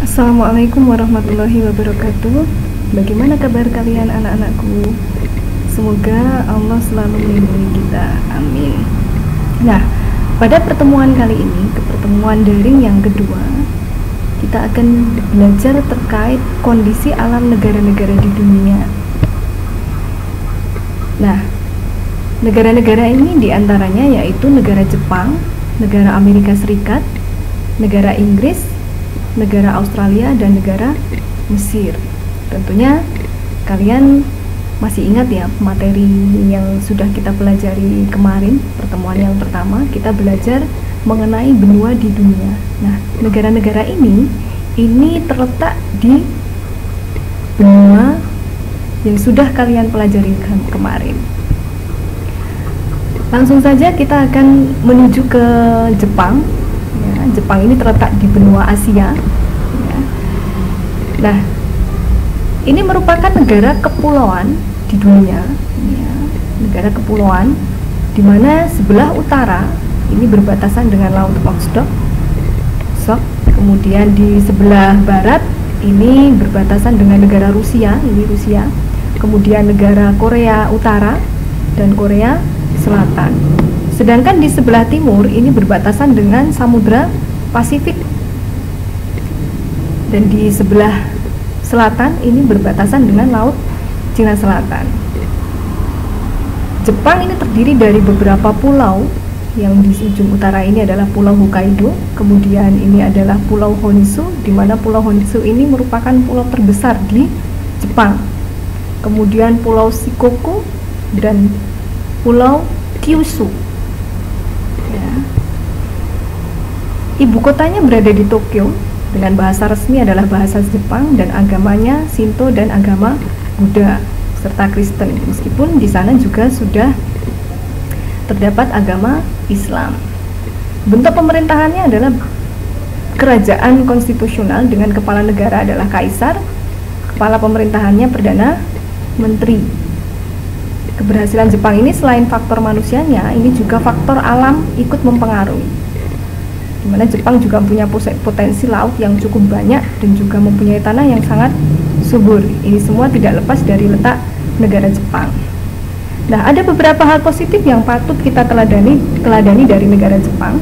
Assalamualaikum warahmatullahi wabarakatuh. Bagaimana kabar kalian anak-anakku? Semoga Allah selalu melindungi kita. Amin. Nah, pada pertemuan kali ini, pertemuan daring yang kedua, kita akan belajar terkait kondisi alam negara-negara di dunia. Nah, negara-negara ini diantaranya yaitu negara Jepang, negara Amerika Serikat, negara Inggris, negara Australia, dan negara Mesir. Tentunya kalian masih ingat ya materi yang sudah kita pelajari kemarin. Pertemuan yang pertama kita belajar mengenai benua di dunia. Nah, negara-negara ini terletak di benua yang sudah kalian pelajari kemarin. Langsung saja kita akan menuju ke Jepang. Jepang ini terletak di benua Asia. Nah, ini merupakan negara kepulauan di dunia, negara kepulauan di mana sebelah utara ini berbatasan dengan Laut Okhotsk, kemudian di sebelah barat ini berbatasan dengan negara Rusia, ini Rusia, kemudian negara Korea Utara dan Korea Selatan. Sedangkan di sebelah timur ini berbatasan dengan Samudra Pasifik, dan di sebelah selatan ini berbatasan dengan Laut Cina Selatan. Jepang ini terdiri dari beberapa pulau. Yang di ujung utara ini adalah Pulau Hokkaido, kemudian ini adalah Pulau Honshu, di mana Pulau Honshu ini merupakan pulau terbesar di Jepang. Kemudian Pulau Shikoku dan Pulau Kyushu. Ibu kotanya berada di Tokyo, dengan bahasa resmi adalah bahasa Jepang dan agamanya Shinto dan agama Buddha serta Kristen, meskipun di sana juga sudah terdapat agama Islam. Bentuk pemerintahannya adalah kerajaan konstitusional dengan kepala negara adalah kaisar, kepala pemerintahannya perdana menteri. Keberhasilan Jepang ini selain faktor manusianya, ini juga faktor alam ikut mempengaruhi, di mana Jepang juga punya potensi laut yang cukup banyak dan juga mempunyai tanah yang sangat subur. Ini semua tidak lepas dari letak negara Jepang. Nah, ada beberapa hal positif yang patut kita teladani dari negara Jepang,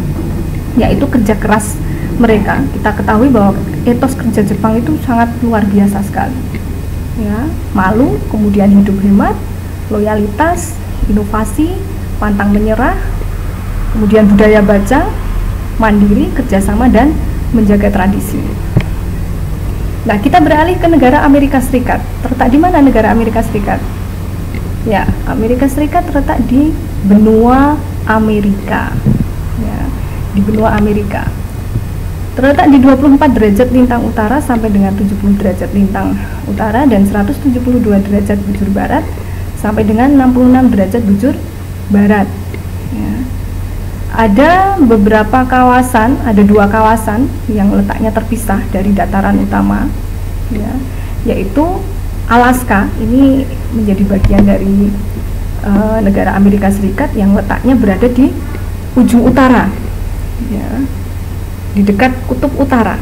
yaitu kerja keras mereka. Kita ketahui bahwa etos kerja Jepang itu sangat luar biasa sekali. Ya, malu, kemudian hidup hemat, loyalitas, inovasi, pantang menyerah, kemudian budaya baca, mandiri, kerjasama, dan menjaga tradisi. Nah, kita beralih ke negara Amerika Serikat. Terletak di mana negara Amerika Serikat? Ya, Amerika Serikat terletak di benua Amerika. Ya, di benua Amerika. Terletak di 24 derajat lintang utara sampai dengan 70 derajat lintang utara dan 172 derajat bujur barat sampai dengan 66 derajat bujur barat. Ya. Ada beberapa kawasan, ada 2 kawasan yang letaknya terpisah dari dataran utama, ya, yaitu Alaska. Ini menjadi bagian dari negara Amerika Serikat yang letaknya berada di ujung utara, ya, di dekat kutub utara,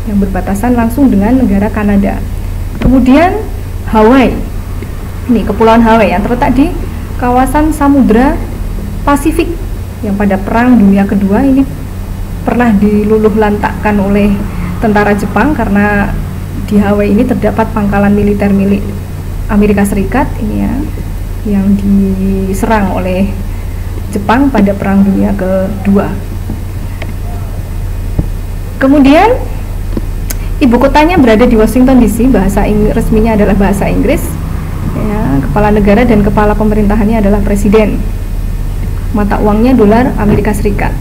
yang berbatasan langsung dengan negara Kanada. Kemudian Hawaii, ini Kepulauan Hawaii yang terletak di kawasan Samudra Pasifik, yang pada Perang Dunia Kedua ini pernah diluluhlantakkan oleh tentara Jepang karena di Hawaii ini terdapat pangkalan militer milik Amerika Serikat ini ya, yang diserang oleh Jepang pada Perang Dunia Kedua. Kemudian ibu kotanya berada di Washington DC, bahasa resminya adalah bahasa Inggris. Ya, kepala negara dan kepala pemerintahannya adalah presiden. Mata uangnya dolar Amerika Serikat.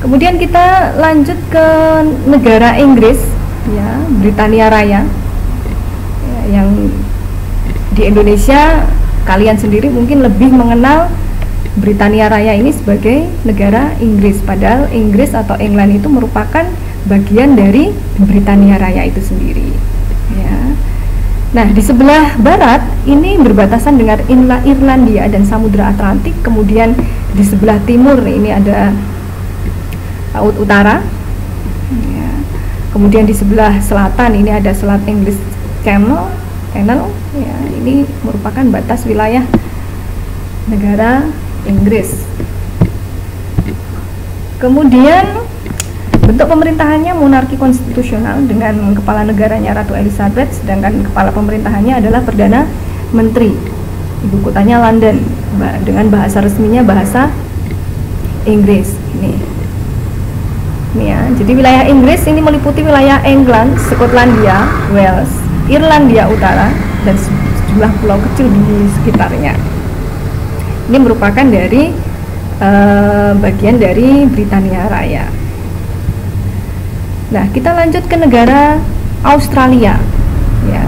Kemudian kita lanjut ke negara Inggris, ya, Britania Raya, ya, yang di Indonesia kalian sendiri mungkin lebih mengenal Britania Raya ini sebagai negara Inggris, padahal Inggris atau England itu merupakan bagian dari Britania Raya itu sendiri. Ya. Nah, di sebelah barat ini berbatasan dengan Irlandia dan Samudra Atlantik. Kemudian di sebelah timur ini ada Laut Utara. Ya. Kemudian di sebelah selatan ini ada Selat English Channel. Ya, ini merupakan batas wilayah negara Inggris. Kemudian bentuk pemerintahannya monarki konstitusional dengan kepala negaranya Ratu Elizabeth, sedangkan kepala pemerintahannya adalah Perdana Menteri. Ibu kotanya London, dengan bahasa resminya bahasa Inggris. Ini ya. Jadi wilayah Inggris ini meliputi wilayah England, Skotlandia, Wales, Irlandia Utara, dan sejumlah pulau kecil di sekitarnya. Ini merupakan dari bagian dari Britania Raya. Nah, kita lanjut ke negara Australia. Ya.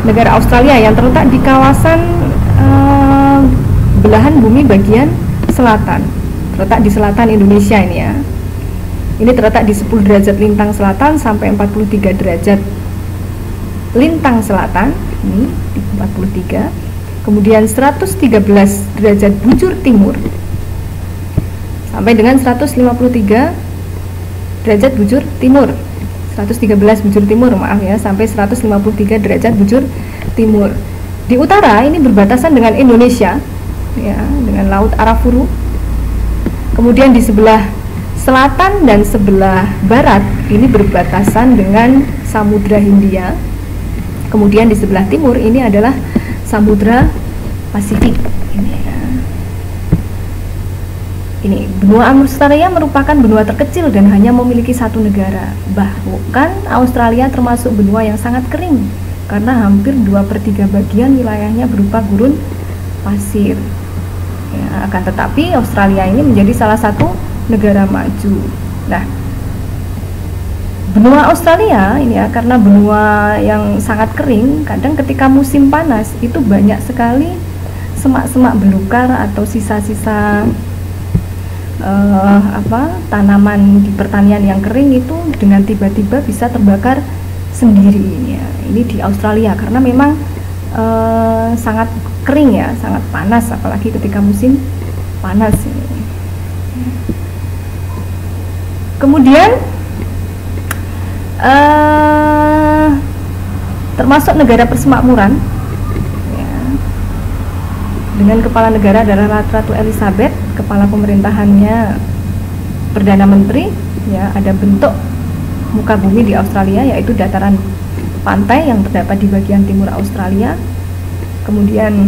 Negara Australia yang terletak di kawasan belahan bumi bagian selatan, terletak di selatan Indonesia ini ya. Ini terletak di 10 derajat lintang selatan sampai 43 derajat lintang selatan, ini di 43. Kemudian 113 derajat bujur timur sampai dengan 153 derajat bujur timur. 113 bujur timur, maaf ya, sampai 153 derajat bujur timur. Di utara ini berbatasan dengan Indonesia ya, dengan Laut Arafuru. Kemudian di sebelah selatan dan sebelah barat ini berbatasan dengan Samudra Hindia. Kemudian di sebelah timur ini adalah Samudra Pasifik. Ini benua Australia merupakan benua terkecil dan hanya memiliki satu negara. Bahkan Australia termasuk benua yang sangat kering karena hampir 2/3 bagian wilayahnya berupa gurun pasir. Ya, akan tetapi Australia ini menjadi salah satu negara maju. Nah, benua Australia ini ya, karena benua yang sangat kering, kadang ketika musim panas itu banyak sekali semak-semak belukar atau sisa-sisa tanaman di pertanian yang kering itu dengan tiba-tiba bisa terbakar sendiri ya. Ini di Australia karena memang sangat kering ya, sangat panas apalagi ketika musim panas ini. Kemudian termasuk negara persemakmuran ya, dengan kepala negara adalah Ratu Elizabeth, kepala pemerintahannya Perdana Menteri ya. Ada bentuk muka bumi di Australia yaitu dataran pantai yang terdapat di bagian timur Australia, kemudian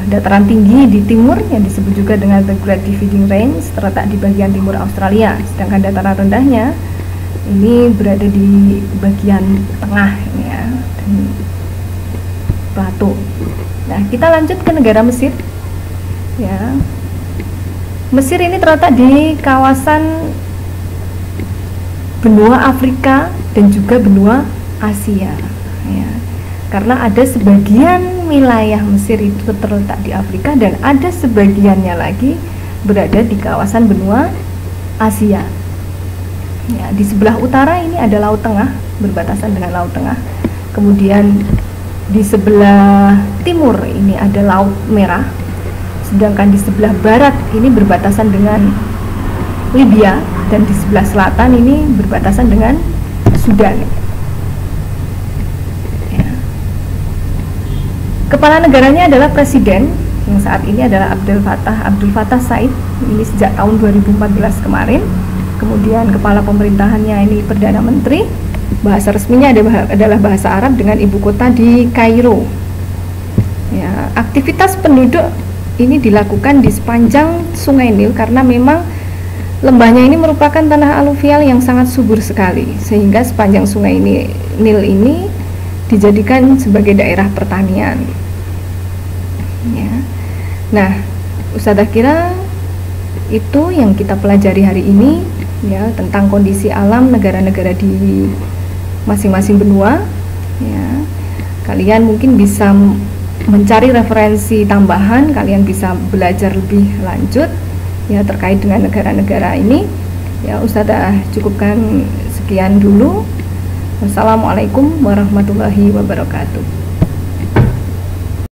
dataran tinggi di timur yang disebut juga dengan The Great Dividing Range terletak di bagian timur Australia, sedangkan dataran rendahnya ini berada di bagian tengah ya, dan plato. Nah, kita lanjut ke negara Mesir ya. Mesir ini terletak di kawasan benua Afrika dan juga benua Asia ya. Karena ada sebagian wilayah Mesir itu terletak di Afrika dan ada sebagiannya lagi berada di kawasan benua Asia ya. Di sebelah utara ini ada Laut Tengah, berbatasan dengan Laut Tengah. Kemudian di sebelah timur ini ada Laut Merah, sedangkan di sebelah barat ini berbatasan dengan Libya, dan di sebelah selatan ini berbatasan dengan Sudan ya. Kepala negaranya adalah presiden yang saat ini adalah Abdul Fattah Said, ini sejak tahun 2014 kemarin. Kemudian kepala pemerintahannya ini Perdana Menteri, bahasa resminya adalah bahasa Arab dengan ibu kota di Kairo ya. Aktivitas penduduk ini dilakukan di sepanjang Sungai Nil karena memang lembahnya ini merupakan tanah aluvial yang sangat subur sekali, sehingga sepanjang Sungai Nil ini dijadikan sebagai daerah pertanian ya. Nah, Ustadzah kira itu yang kita pelajari hari ini ya, tentang kondisi alam negara-negara di masing-masing benua ya. Kalian mungkin bisa mencari referensi tambahan, kalian bisa belajar lebih lanjut ya terkait dengan negara-negara ini ya. Ustadzah cukupkan sekian dulu. Wassalamualaikum warahmatullahi wabarakatuh.